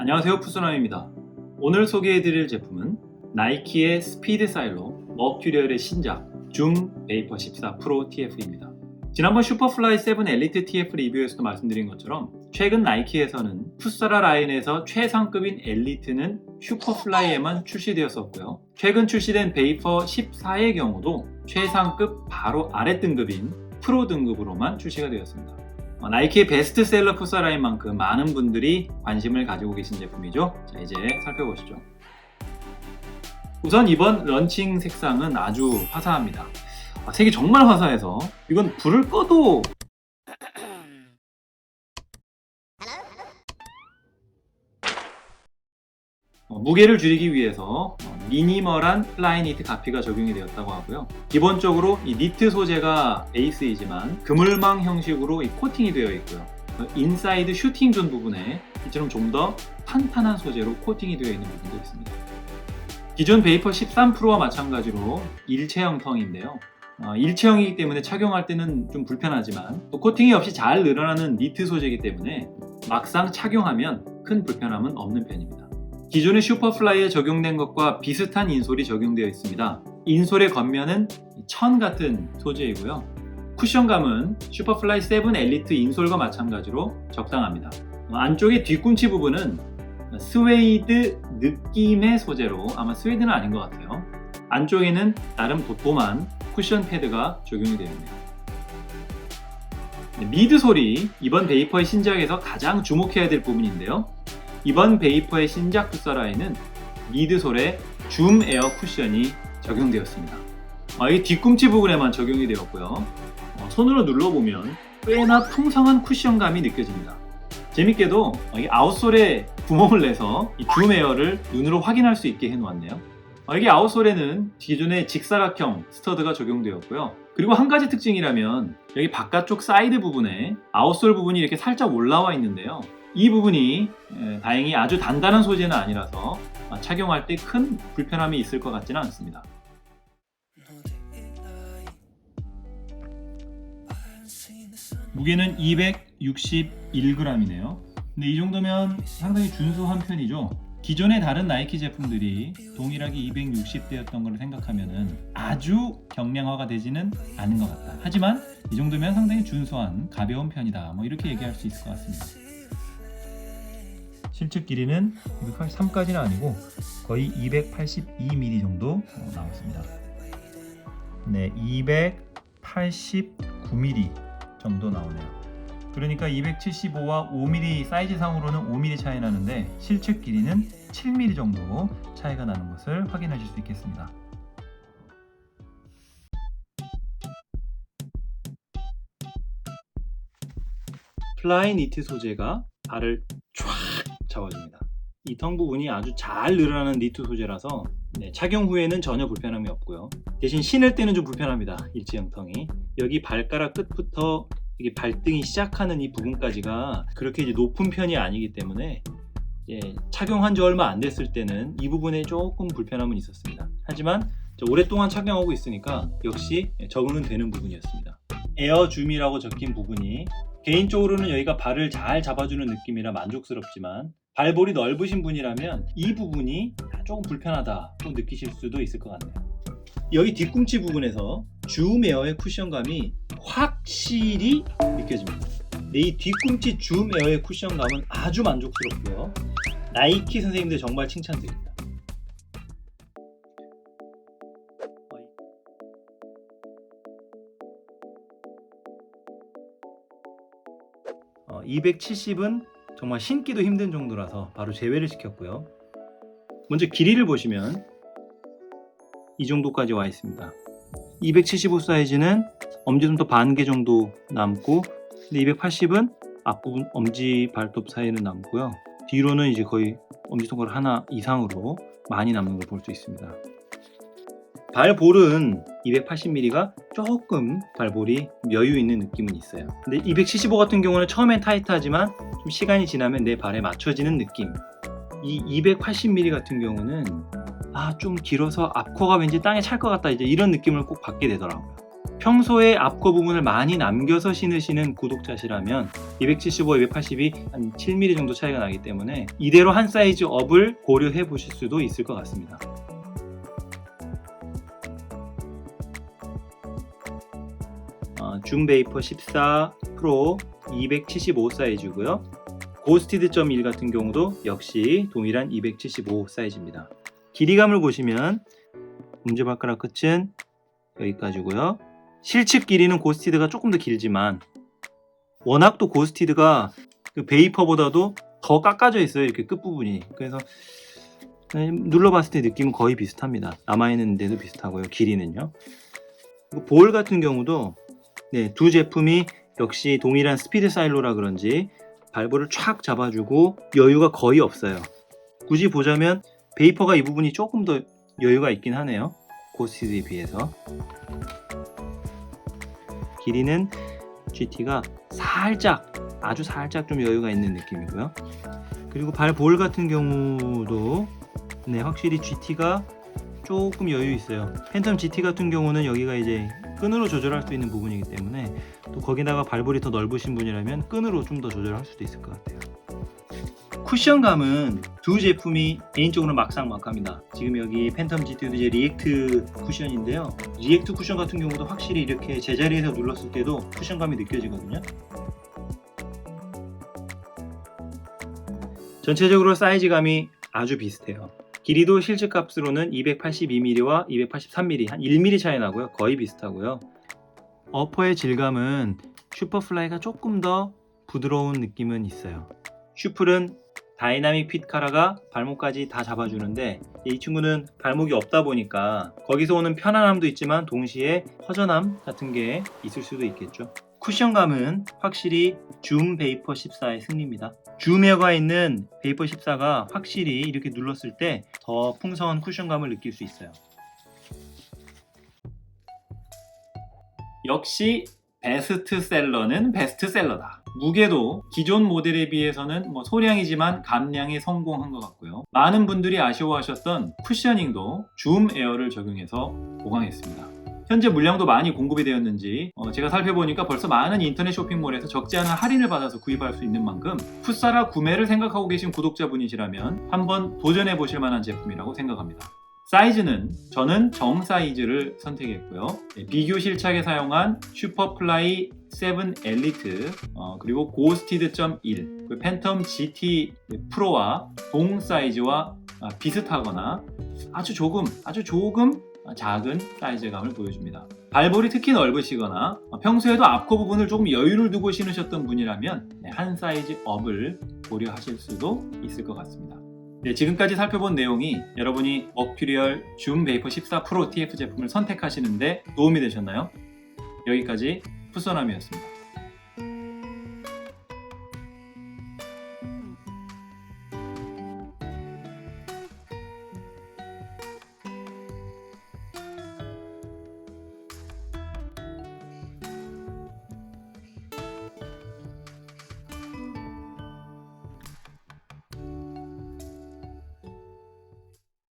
안녕하세요, 푸스남입니다. 오늘 소개해드릴 제품은 나이키의 스피드 사일로 머큐리얼의 신작 줌 베이퍼 14 프로 TF입니다. 지난번 슈퍼플라이 7 엘리트 TF 리뷰에서도 말씀드린 것처럼 최근 나이키에서는 푸사라 라인에서 최상급인 엘리트는 슈퍼플라이에만 출시되었었고요. 최근 출시된 베이퍼 14의 경우도 최상급 바로 아래 등급인 프로 등급으로만 출시가 되었습니다. 나이키의 베스트셀러 푸사라인만큼 많은 분들이 관심을 가지고 계신 제품이죠. 자, 이제 살펴보시죠. 우선 이번 런칭 색상은 아주 화사합니다. 색이 정말 화사해서 이건 불을 꺼도 무게를 줄이기 위해서 미니멀한 플라이 니트 가피가 적용이 되었다고 하고요. 기본적으로 이 니트 소재가 베이스이지만 그물망 형식으로 코팅이 되어 있고요. 인사이드 슈팅 존 부분에 이처럼 좀 더 탄탄한 소재로 코팅이 되어 있는 부분도 있습니다. 기존 베이퍼 13 프로와 마찬가지로 일체형 텅인데요. 일체형이기 때문에 착용할 때는 좀 불편하지만 또 코팅이 없이 잘 늘어나는 니트 소재이기 때문에 막상 착용하면 큰 불편함은 없는 편입니다. 기존의 슈퍼플라이에 적용된 것과 비슷한 인솔이 적용되어 있습니다. 인솔의 겉면은 천 같은 소재이고요. 쿠션감은 슈퍼플라이 7 엘리트 인솔과 마찬가지로 적당합니다. 안쪽의 뒤꿈치 부분은 스웨이드 느낌의 소재로, 아마 스웨이드는 아닌 것 같아요. 안쪽에는 나름 도톰한 쿠션 패드가 적용이 되어 있네요. 미드솔이 이번 베이퍼의 신작에서 가장 주목해야 될 부분인데요. 이번 베이퍼의 신작 푸사라에는 미드솔에 줌 에어 쿠션이 적용되었습니다. 이 뒤꿈치 부분에만 적용이 되었고요. 손으로 눌러보면 꽤나 풍성한 쿠션감이 느껴집니다. 재밌게도 이 아웃솔에 구멍을 내서 이 줌 에어를 눈으로 확인할 수 있게 해놓았네요. 이게 아웃솔에는 기존의 직사각형 스터드가 적용되었고요. 그리고 한 가지 특징이라면 여기 바깥쪽 사이드 부분에 아웃솔 부분이 이렇게 살짝 올라와 있는데요. 이 부분이 다행히 아주 단단한 소재는 아니라서 착용할 때 큰 불편함이 있을 것 같지는 않습니다. 무게는 261g이네요. 근데 이 정도면 상당히 준수한 편이죠. 기존의 다른 나이키 제품들이 동일하게 260대였던 걸 생각하면 아주 경량화가 되지는 않은 것 같다. 하지만 이 정도면 상당히 준수한 가벼운 편이다. 이렇게 얘기할 수 있을 것 같습니다. 실측 길이는 283까지는 아니고 거의 282mm 정도 나왔습니다. 네, 289mm 정도 나오네요. 그러니까 275와 5mm 사이즈상으로는 5mm 차이 나는데 실측 길이는 7mm 정도 차이가 나는 것을 확인하실 수 있겠습니다. 플라이 니트 소재가 발을 쫙 잡아줍니다. 이 텅 부분이 아주 잘 늘어나는 니트 소재라서 착용 후에는 전혀 불편함이 없고요. 대신 신을 때는 좀 불편합니다. 일체형 텅이. 여기 발가락 끝부터 이게 발등이 시작하는 이 부분까지가 그렇게 이제 높은 편이 아니기 때문에 착용한 지 얼마 안 됐을 때는 이 부분에 조금 불편함은 있었습니다. 하지만 오랫동안 착용하고 있으니까 역시 적응은 되는 부분이었습니다. 에어줌이라고 적힌 부분이 개인적으로는 여기가 발을 잘 잡아주는 느낌이라 만족스럽지만 발볼이 넓으신 분이라면 이 부분이 조금 불편하다 또 느끼실 수도 있을 것 같네요. 여기 뒤꿈치 부분에서 줌 에어의 쿠션감이 확실히 느껴집니다. 이 뒤꿈치 줌 에어의 쿠션감은 아주 만족스럽고요. 나이키 선생님들 정말 칭찬드립니다. 270은 정말 신기도 힘든 정도라서 바로 제외를 시켰고요. 먼저 길이를 보시면 이 정도까지 와 있습니다. 275 사이즈는 엄지손톱 반 개 정도 남고, 근데 280은 앞부분 엄지 발톱 사이는 남고요. 뒤로는 이제 거의 엄지손가락 하나 이상으로 많이 남는 걸 볼 수 있습니다. 발볼은 280mm가 조금 발볼이 여유 있는 느낌은 있어요. 근데 275 같은 경우는 처음엔 타이트하지만 좀 시간이 지나면 내 발에 맞춰지는 느낌. 이 280mm 같은 경우는 좀 길어서 앞코가 왠지 땅에 찰 것 같다, 이제 이런 느낌을 꼭 받게 되더라고요. 평소에 앞거 부분을 많이 남겨서 신으시는 구독자시라면 275, 280이 한 7mm 정도 차이가 나기 때문에 이대로 한 사이즈 업을 고려해 보실 수도 있을 것 같습니다. 줌 베이퍼 14 프로 275 사이즈고요. 고스티드.1 같은 경우도 역시 동일한 275 사이즈입니다. 길이감을 보시면 엄지발가락 끝은 여기까지고요. 실측 길이는 고스티드가 조금 더 길지만 워낙 또 고스티드가 그 베이퍼보다도 더 깎아져 있어요. 이렇게 끝부분이. 그래서 눌러봤을 때 느낌은 거의 비슷합니다. 남아있는 데도 비슷하고요. 길이는요. 볼 같은 경우도 두 제품이 역시 동일한 스피드 사일로라 그런지 발볼을 촥 잡아주고 여유가 거의 없어요. 굳이 보자면 베이퍼가 이 부분이 조금 더 여유가 있긴 하네요. 고스티드에 비해서. 길이는 GT가 살짝, 아주 살짝 좀 여유가 있는 느낌이고요. 그리고 발볼 같은 경우도 확실히 GT가 조금 여유 있어요. 팬텀 GT 같은 경우는 여기가 이제 끈으로 조절할 수 있는 부분이기 때문에 또 거기다가 발볼이 더 넓으신 분이라면 끈으로 좀 더 조절할 수도 있을 것 같아요. 쿠션감은 두 제품이 개인적으로 막상막합니다. 지금 여기 팬텀 GT도 이제 리액트 쿠션인데요. 리액트 쿠션 같은 경우도 확실히 이렇게 제자리에서 눌렀을 때도 쿠션감이 느껴지거든요. 전체적으로 사이즈감이 아주 비슷해요. 길이도 실측값으로는 282mm와 283mm, 한 1mm 차이 나고요. 거의 비슷하고요. 어퍼의 질감은 슈퍼플라이가 조금 더 부드러운 느낌은 있어요. 슈플은 다이나믹 핏 카라가 발목까지 다 잡아주는데 이 친구는 발목이 없다 보니까 거기서 오는 편안함도 있지만 동시에 허전함 같은 게 있을 수도 있겠죠. 쿠션감은 확실히 줌 베이퍼 14의 승리입니다. 줌에어가 있는 베이퍼 14가 확실히 이렇게 눌렀을 때 더 풍성한 쿠션감을 느낄 수 있어요. 역시 베스트셀러는 베스트셀러다. 무게도 기존 모델에 비해서는 소량이지만 감량에 성공한 것 같고요. 많은 분들이 아쉬워하셨던 쿠셔닝도 줌 에어를 적용해서 보강했습니다. 현재 물량도 많이 공급이 되었는지 제가 살펴보니까 벌써 많은 인터넷 쇼핑몰에서 적지 않은 할인을 받아서 구입할 수 있는 만큼 풋사라 구매를 생각하고 계신 구독자분이시라면 한번 도전해 보실 만한 제품이라고 생각합니다. 사이즈는 저는 정 사이즈를 선택했고요. 비교 실착에 사용한 슈퍼플라이 7 엘리트 그리고 고스티드.1 팬텀 GT 프로와 동 사이즈와 비슷하거나 아주 조금 작은 사이즈감을 보여줍니다. 발볼이 특히 넓으시거나 평소에도 앞코 부분을 조금 여유를 두고 신으셨던 분이라면 한 사이즈 업을 고려하실 수도 있을 것 같습니다. 지금까지 살펴본 내용이 여러분이 머큐리얼 줌 베이퍼 14 프로 TF 제품을 선택하시는데 도움이 되셨나요? 여기까지 풋선함이었습니다.